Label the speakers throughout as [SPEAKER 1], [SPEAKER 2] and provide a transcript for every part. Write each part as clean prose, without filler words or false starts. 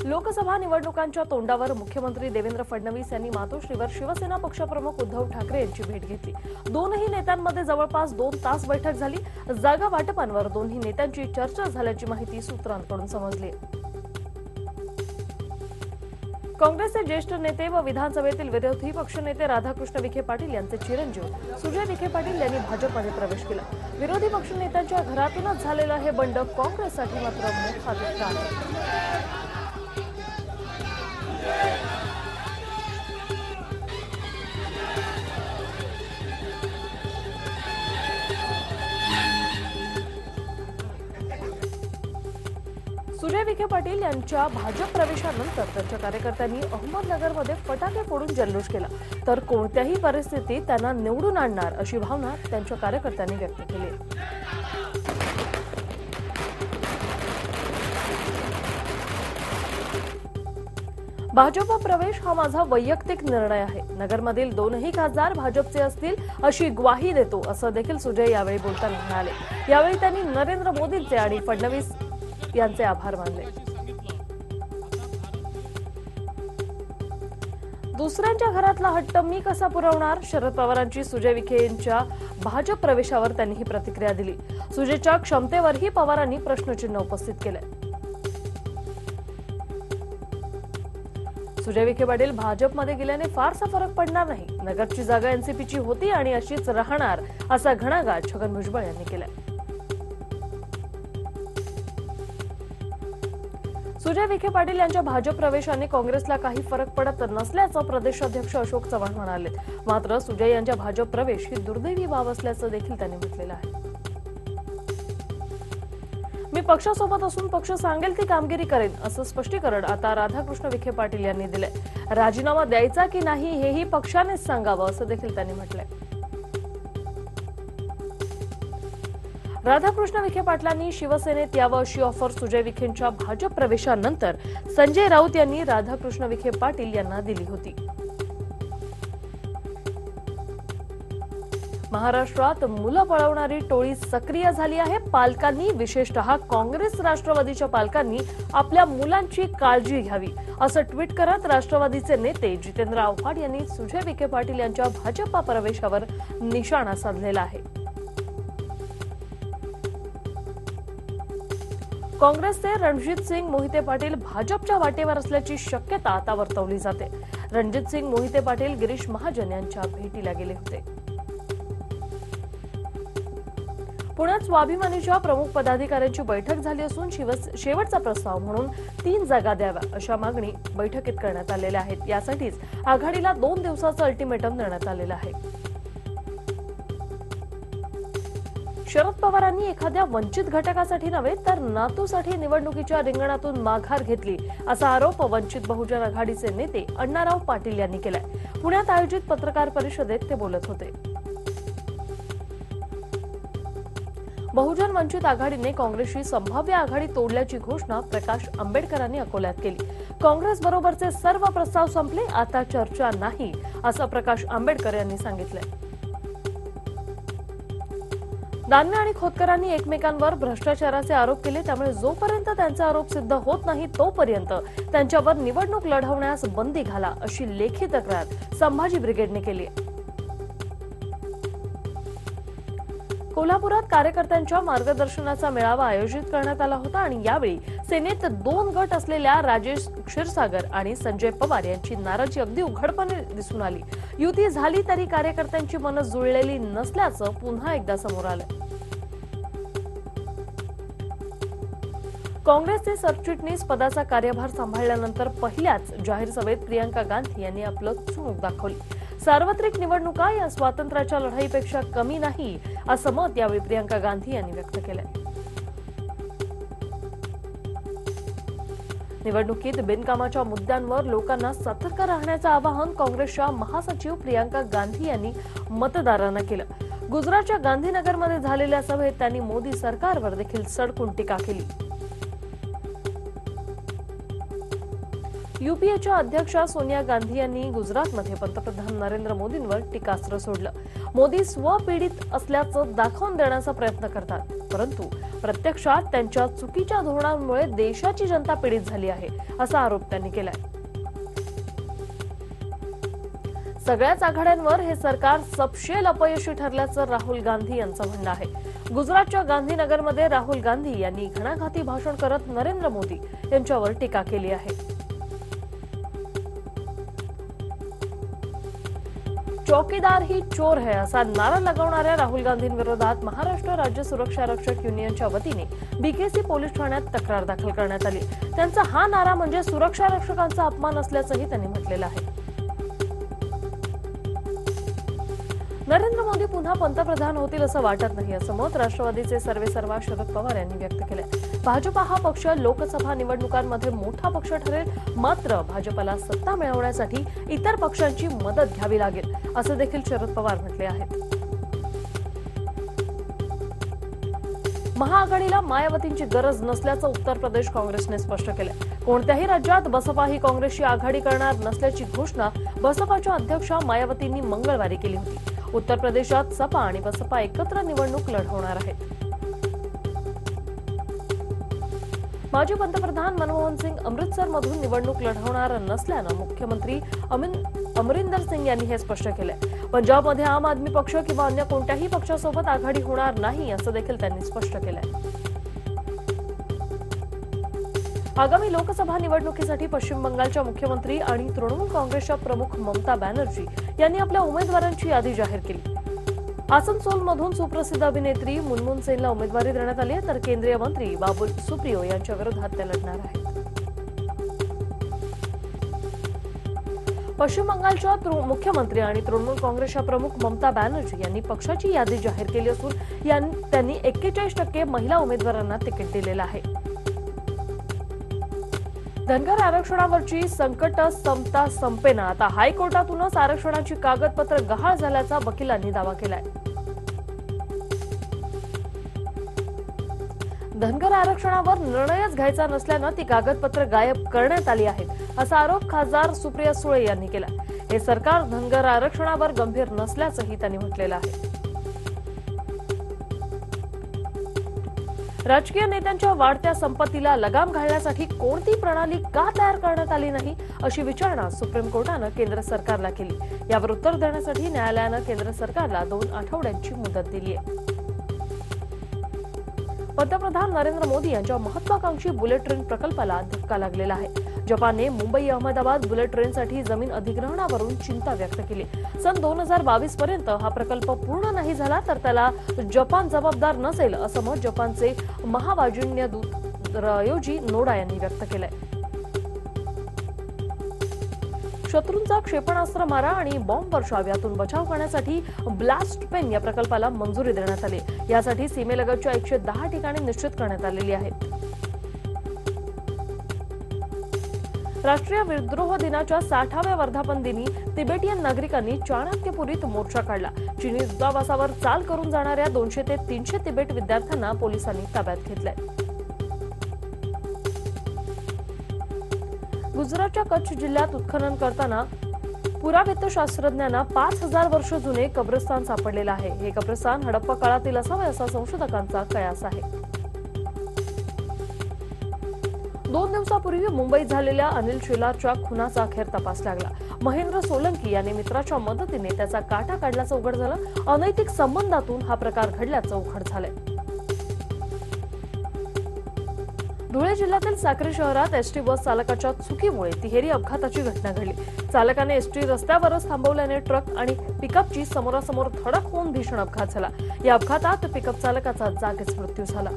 [SPEAKER 1] लोकसभा निवडणुकांच्या तोंडावर मुख्यमंत्री देवेंद्र फडणवीस यांनी मातोश्रीवर शिवसेना पक्षप्रमुख उद्धव ठाकरे यांची भेट घेतली। दोनही नेत्यांमध्ये जवळपास 2 तास बैठक झाली। जागा वाटपांवर दोन्ही नेत्यांची चर्चा झाल्याची माहिती सूत्रांकडून समजली। काँग्रेसचे ज्येष्ठ नेते व विधानसभेतील विरोधी पक्षनेते राधाकृष्ण विखे पाटील यांचे चिरंजीव सुजय विखे पाटील यांनी भाजपमध्ये प्रवेश केला। विरोधी पक्षनेत्यांच्या घरातूनच झालेलं हे बंड काँग्रेससाठी मात्र मोठा धक्का आहे। सुजय विखे पाटील यांच्या भाजप प्रवेशानंतर त्यांच्या कार्यकर्त्यांनी अहमदनगरमध्ये फटाके फोडून जल्लोष केला, तर कोणत्याही परिस्थितीत त्यांना निवडून आणणार अशी भावना त्यांच्या कार्यकर्त्यांनी व्यक्त केली। भाजप प्रवेश हा माझा वैयक्तिक निर्णय आहे। नगरमधील दोनही खासदार भाजपचे असतील अशी ग्वाही देतो, असं देखील सुजय यावेळी बोलताना म्हणाले। यावेळी त्यांनी नरेंद्र मोदींचे आणि फडणवीस यांचे आभार मानले। दुसऱ्यांच्या घरातला हट्ट मी कसा पुरवणार? शरद पवारांची सुजय विखे यांच्या भाजप प्रवेशावर त्यांनी ही प्रतिक्रिया दिली। सुजयच्या क्षमतेवरही पवारांनी प्रश्नचिन्ह उपस्थित केले। सुजय विखे पाटील भाजपमध्ये गेल्याने फारसा फरक पडणार नाही। नगरची जागा एनसीपीची होती आणि अशीच राहणार असा घणाघात छगन भुजबळ यांनी केला। सुजय विखे पाटील यांच्या भाजप प्रवेशाने काँग्रेसला काही फरक पडत नसल्याचं प्रदेशाध्यक्ष अशोक चव्हाण म्हणाले। मात्र सुजय यांच्या भाजप प्रवेश ही दुर्दैवी बाब असल्याचं देखील त्यांनी म्हटलेलं आहे। मी पक्षासोबत असून पक्ष सांगेल ती कामगिरी करेन, असं स्पष्टीकरण आता राधाकृष्ण विखे पाटील यांनी दिलंय। राजीनामा द्यायचा की नाही हेही पक्षानेच सांगावं, असं देखील त्यांनी म्हटलंय। राधाकृष्ण विखे पाटलांनी शिवसेनेत यावं अशी ऑफर सुजय विखेंच्या भाजप प्रवेशानंतर संजय राऊत यांनी राधाकृष्ण विखे पाटील यांना दिली होती। महाराष्ट्रात मुलं पळवणारी टोळी सक्रिय झाली आहे। पालकांनी, विशेषतः काँग्रेस राष्ट्रवादीच्या पालकांनी आपल्या मुलांची काळजी घ्यावी, असं ट्विट करत राष्ट्रवादीचे नेते जितेंद्र आव्हाड यांनी सुजय विखे पाटील यांच्या भाजपा प्रवेशावर निशाणा साधलेला आहे। काँग्रेसचे रणजित सिंग मोहिते पाटील भाजपच्या वाटेवर असल्याची शक्यता आता वर्तवली जाते। रणजित सिंग मोहिते पाटील गिरीश महाजन यांच्या भेटीला गेले होते। पुण्यात स्वाभिमानीच्या प्रमुख पदाधिकाऱ्यांची बैठक झाली असून शेवटचा प्रस्ताव म्हणून 3 जागा द्याव्या अशा मागणी बैठकीत करण्यात आलेल्या आहेत। यासाठीच आघाडीला 2 दिवसाचं अल्टिमेटम देण्यात आलेलं आहे। शरद पवारांनी एखाद्या वंचित घटकासाठी नव्हे तर नातूसाठी निवडणुकीच्या रिंगणातून माघार घेतली, असा आरोप वंचित बहुजन आघाडीचे नेते अण्णाराव पाटील यांनी केलाय। पुण्यात आयोजित पत्रकार परिषदेत ते बोलत होते। बहुजन वंचित आघाडीने काँग्रेसशी संभाव्य आघाडी तोडल्याची घोषणा प्रकाश आंबेडकरांनी अकोल्यात केली। काँग्रेस बरोबरचे सर्व प्रस्ताव संपले, आता चर्चा नाही, असं प्रकाश आंबेडकर यांनी सांगितलंय। दानवे आणि खोतकरांनी एकमेकांवर भ्रष्टाचाराचे आरोप केले, त्यामुळे जोपर्यंत त्यांचे आरोप सिद्ध होत नाही तोपर्यंत त्यांच्यावर निवडणूक लढवण्यास बंदी घाला, अशी लेखी तक्रार संभाजी ब्रिगेडने केली आहे। कोल्हापुरात कार्यकर्त्यांच्या मार्गदर्शनाचा मेळावा आयोजित करण्यात आला होता आणि यावेळी सेनेत 2 गट असलेल्या राजेश क्षीरसागर आणि संजय पवार यांची नाराजी अगदी उघडपणे दिसून आली। युती झाली तरी कार्यकर्त्यांची मनं जुळलेली नसल्याचं पुन्हा एकदा समोर आलं। काँग्रेसचे सरचिटणीस पदाचा कार्यभार सांभाळल्यानंतर पहिल्याच जाहीर सभेत प्रियंका गांधी यांनी आपलं चुणूक दाखवली। सार्वत्रिक निवडणुका या स्वातंत्र्याच्या लढाईपेक्षा कमी नाही, असं मत यावेळी प्रियंका गांधी यांनी व्यक्त केलंय। निवडणुकीत बिनकामाच्या मुद्द्यांवर लोकांना सतर्क राहण्याचं आवाहन काँग्रेसच्या महासचिव प्रियंका गांधी यांनी मतदारांना केलं। गुजरातच्या गांधीनगरमध्ये झालेल्या सभेत त्यांनी मोदी सरकारवर देखील सडकून टीका केली। यूपीएच्या अध्यक्षा सोनिया गांधी यांनी गुजरातमध्ये पंतप्रधान नरेंद्र मोदींवर टीकास्त्र सोडलं। मोदी स्वपीडित असल्याचं दाखवून देण्याचा प्रयत्न करतात। परंतु प्रत्यक्षात त्यांच्या चुकीच्या धोरणांमुळे देशाची जनता पीडित झाली आहे असा आरोप त्यांनी केलाय. सगळ्याच आघाड्यांवर हे सरकार सपशेल अपयशी ठरल्याचं राहुल गांधी यांचं म्हणणं आहे. गुजरातच्या गांधीनगरमध्ये राहुल गांधी यांनी घणाघाती भाषण करत नरेंद्र मोदी यांच्यावर टीका केली आहे. चौकीदार ही चोर है असा नारा लगावणाऱ्या राहुल गांधींविरोधात महाराष्ट्र राज्य सुरक्षा रक्षक युनियनच्या वतीने बीकेसी पोलीस ठाण्यात तक्रार दाखल करण्यात आली. त्यांचा हा नारा म्हणजे सुरक्षा रक्षकांचा अपमान असल्याचंही त्यांनी म्हटलेलं आहे. नरेंद्र मोदी पुन्हा पंतप्रधान होतील असं वाटत नाही असं मत राष्ट्रवादीचे सर्वेसर्वा शरद पवार यांनी व्यक्त केलंय. भाजपा हा पक्ष लोकसभा निवडणुकांमध्ये मोठा पक्ष ठरेल, मात्र भाजपला सत्ता मिळवण्यासाठी इतर पक्षांची मदत घ्यावी लागेल असं देखील शरद पवार म्हटले आहेत. महाआघाडीला मायावतींची गरज नसल्याचं उत्तर प्रदेश काँग्रेसने स्पष्ट केलंय. कोणत्याही राज्यात बसपा ही काँग्रेसशी आघाडी करणार नसल्याची घोषणा बसपाच्या अध्यक्षा मायावतींनी मंगळवारी केली होती. उत्तर प्रदेशात सपा आणि बसपा एकत्र निवडणूक लढवणार आहेत. माजी पंतप्रधान मनमोहन सिंग अमृतसरमधून निवडणूक लढवणार नसल्यानं मुख्यमंत्री अमरिंदर सिंग यांनी हे स्पष्ट केलंय. पंजाबमध्ये आम आदमी पक्ष किंवा अन्य कोणत्याही पक्षासोबत आघाडी होणार नाही असं देखील त्यांनी स्पष्ट केलंय. आगामी लोकसभा निवडणुकीसाठी पश्चिम बंगालच्या मुख्यमंत्री आणि तृणमूल काँग्रेसच्या प्रमुख ममता बॅनर्जी यांनी आपल्या उमेदवारांची यादी जाहीर केली. आसनसोलमधून सुप्रसिद्ध अभिनेत्री मुनमुन सेनला उमेदवारी देण्यात आली आहे, तर केंद्रीय मंत्री बाबुल सुप्रियो यांच्या विरोधात त्या लढणार आहेत. पश्चिम बंगालच्या मुख्यमंत्री आणि तृणमूल काँग्रेसच्या प्रमुख ममता बॅनर्जी यांनी पक्षाची यादी जाहीर केली असून त्यांनी 41% महिला उमेदवारांना तिकीट दिलेलं आहे. धनगर आरक्षणावरची संकट संपता संपेना आता हायकोर्टातूनच आरक्षणाची कागदपत्र गहाळ झाल्याचा वकिलांनी दावा केलाय. धनगर आरक्षणावर निर्णयच घ्यायचा नसल्यानं ती कागदपत्र गायब करण्यात आली आहेत असा आरोप खासदार सुप्रिया सुळे यांनी केला. हे सरकार धनगर आरक्षणावर गंभीर नसल्याचंही त्यांनी म्हटलेलं आहे. राजकीय नेत्यांच्या वाढत्या संपत्तीला लगाम घालण्यासाठी कोणती प्रणाली का तयार करण्यात आली नाही अशी विचारणा सुप्रीम कोर्टानं केंद्र सरकारला केली. यावर उत्तर देण्यासाठी न्यायालयानं केंद्र सरकारला 2 आठवड्यांची मुदत दिली आहे. पंतप्रधान नरेंद्र मोदी यांच्या महत्वाकांक्षी बुलेट ट्रेन प्रकल्पाला धक्का लागलेला आहे. जपानने मुंबई अहमदाबाद बुलेट ट्रेनसाठी जमीन अधिग्रहणावरून चिंता व्यक्त केली. सन 2022 पर्यंत हा प्रकल्प पूर्ण नाही झाला तर त्याला जपान जबाबदार नसेल असं मत जपानचे महावायुज्ञदूत रयोजी नोडा यांनी व्यक्त केलंय. शत्रूंचा क्षेपणास्त्र मारा आणि बॉम्ब वर्षाव यातून बचाव करण्यासाठी ब्लास्ट पेन या प्रकल्पाला मंजुरी देण्यात आली. यासाठी सीमेलगतच्या 110 ठिकाणी निश्चित करण्यात आलेली आहेत. राष्ट्रीय विद्रोह दिनाच्या 60व्या वर्धापन दिनी तिबेटियन नागरिकांनी चाणक्यपुरीत मोर्चा काढला. चीनी दूतावासावर चाल करून जाणाऱ्या 200 ते 300 तिबेट विद्यार्थ्यांना पोलिसांनी ताब्यात घेतलंय. गुजरातच्या कच्छ जिल्ह्यात उत्खनन करताना पुरावेत्तशास्त्रज्ञांना 5000 वर्ष जुने कब्रस्तान सापडलेलं आहे. हे कब्रस्तान हडप्पा काळातील असावे असा संशोधकांचा कयास आहे. 2 दिवसापूर्वी मुंबईत झालेल्या अनिल शेलारच्या खुनाचा अखेर तपास लागला. महेंद्र सोलंकी याने मित्राच्या मदतीने त्याचा काटा काढल्याचं उघड झालं. अनैतिक संबंधातून हा प्रकार घडल्याचं उघड झालंय. धुळे जिल्ह्यातील साक्री शहरात एसटी बस चालकाच्या चुकीमुळे तिहेरी अपघाताची घटना घडली. चालकाने एसटी रस्त्यावरच थांबवल्याने ट्रक आणि पिकअपची समोरासमोर धडक होऊन भीषण अपघात झाला. या अपघातात पिकअप चालकाचा जागीच मृत्यू झाला.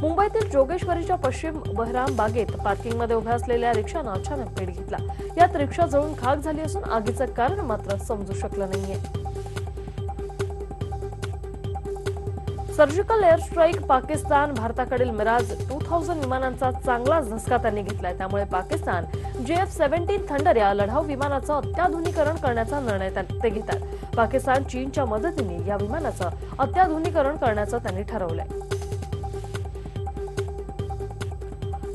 [SPEAKER 1] मुंबईतील जोगेश्वरीच्या पश्चिम बहराम बागेत पार्किंगमध्ये उभ्या असलेल्या रिक्षानं अचानक पेट घेतला. यात रिक्षा जळून खाक झाली असून आगीचं कारण मात्र समजू शकलं नाहीये. सर्जिकल एअर स्ट्राईक पाकिस्तान भारताकडील मिराज 2000 विमानांचा चांगलाच धसका त्यांनी घेतलाय. त्यामुळे पाकिस्तान JF-17 थंडर या लढाऊ विमानाचं अत्याधुनिकीकरण करण्याचा निर्णय ते घेतात. पाकिस्तान चीनच्या मदतीने या विमानाचं अत्याधुनिकीकरण करण्याचं त्यांनी ठरवलंय.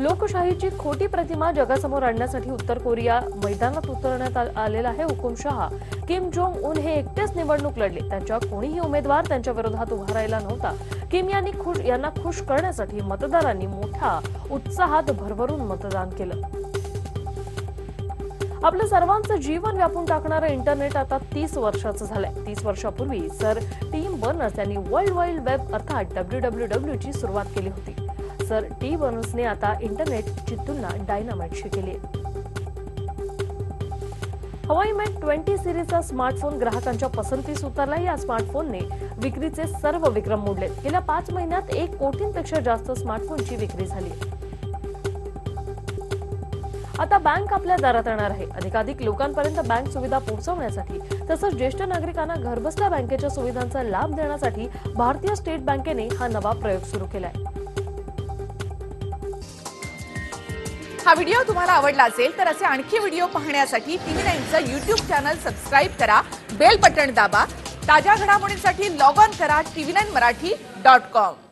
[SPEAKER 1] लोकशाहीची खोटी प्रतिमा जगासमोर आणण्यासाठी उत्तर कोरिया मैदानात उतरण्यात आलेला आहे. हुकुमशहा किम जोंग उन हे एकटेच निवडणूक लढले. त्यांच्या कोणीही उमेदवार त्यांच्या विरोधात उभा राहिला नव्हता. किम यांना खुश करण्यासाठी मतदारांनी मोठ्या उत्साहात भरभरून मतदान केलं. आपलं सर्वांचं जीवन व्यापून टाकणारं इंटरनेट आता 30 वर्षाचं झालंय. 30 वर्षापूर्वी सर टिम बर्नर्स यांनी वर्ल्ड वाईड वेब अर्थात WWW ची सुरुवात केली होती. सर टी बर्नर्सने आता इंटरनेटची तुलना डायनामाइटशी केली. हवाई मेट 20 सिरीजचा स्मार्टफोन ग्राहकांच्या पसंतीस उतरला. या स्मार्टफोनने विक्रीचे सर्व विक्रम मोडले. गेल्या 5 महिन्यात 1 कोटींपेक्षा जास्त स्मार्टफोनची विक्री झाली. आता बँक आपल्या दारात येणार आहे. अधिकाधिक लोकांपर्यंत बँक सुविधा पोहोचवण्यासाठी तसंच ज्येष्ठ नागरिकांना घरबसल्या बँकेच्या सुविधांचा लाभ देण्यासाठी भारतीय स्टेट बँकेने हा नवा प्रयोग सुरू केलाय.
[SPEAKER 2] हा व्हिडिओ तुम्हाला आवडला असेल तर असे आणखी व्हिडिओ पाहण्यासाठी TV9चं YouTube चॅनल सबस्क्राइब करा, बेल बटन दाबा. ताज्या घडामोडींसाठी लॉग ऑन करा tv9marathi.com.